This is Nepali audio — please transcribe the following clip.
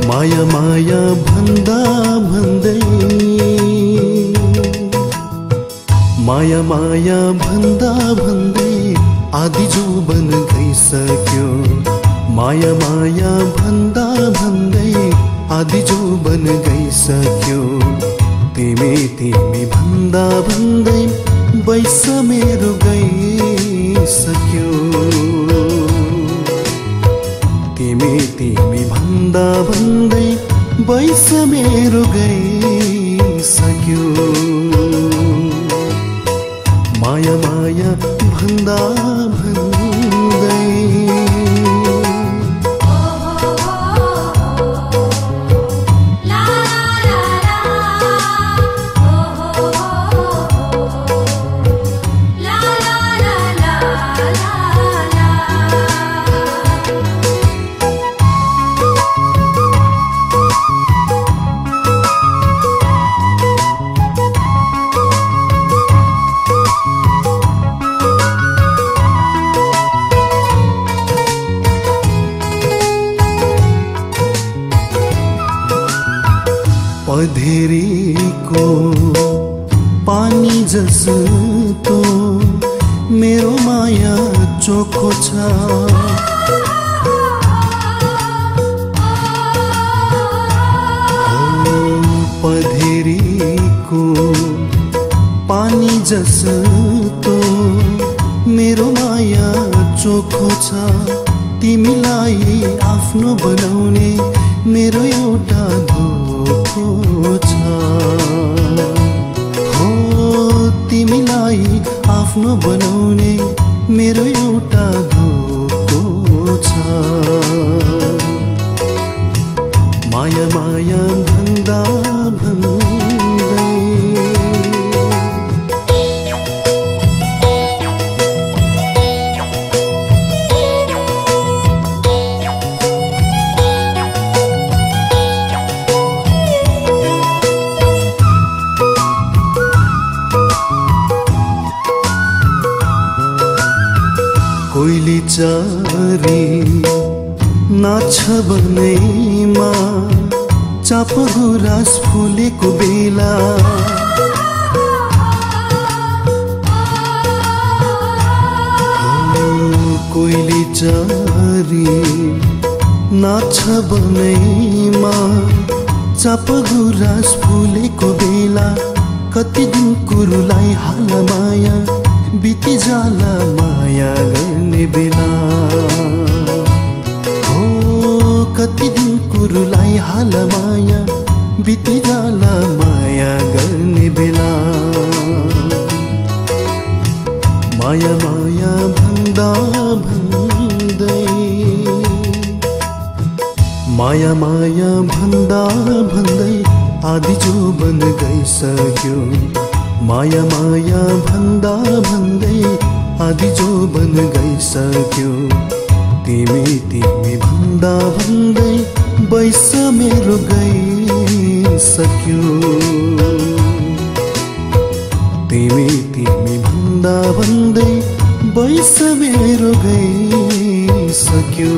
माया माया भन्दा भन्दै माया माया भन्दा भन्दै आधी जोबन गइसक्यो। माया माया भन्दा भन्दै आधी जोबन गइसक्यो। तिमी तिमी भन्दा भन्दै बैस मेरो गइसक्यो। तिमी तिमी भन्दा भन्दै बैस मेरो गइसक्यो। माया माया भन्दा भन्दै पधेरीको पानी जस्तो मेरो माया चोखो छ। पधेरीको पानी जस्तो मेरो माया चोखो छ। तिमीलाई आफ्नो बनाउने मेरो एउटा धोको छ। हो तिमीलाई आफ्नो बनाउने मेरो एउटा धोको छ। माया माया भन्दा भन्दै कोइली चरी नाच्छ बनैमा चाप गुराँस फुलेको बेला। कोइली चरी नाच्छ बनैमा चाप गुराँस फुलेको बेला। कति दिन कुरुलाई हाल माया बिति जाला माया गर्ने बेला। हो कति दिन कुरुलाई हाल माया बिति जाला माया गर्ने बेला। माया माया भन्दा भन्दै माया माया भन्दा भन्दै आधी जोबन गइसक्यो। माया माया भन्दा भन्दै आधी जोबन गइसक्यो। तिमी तिमी भन्दा भन्दै बैस मेरो गइसक्यो। तिमी तिमी भन्दा भन्दै बैस मेरो गइसक्यो।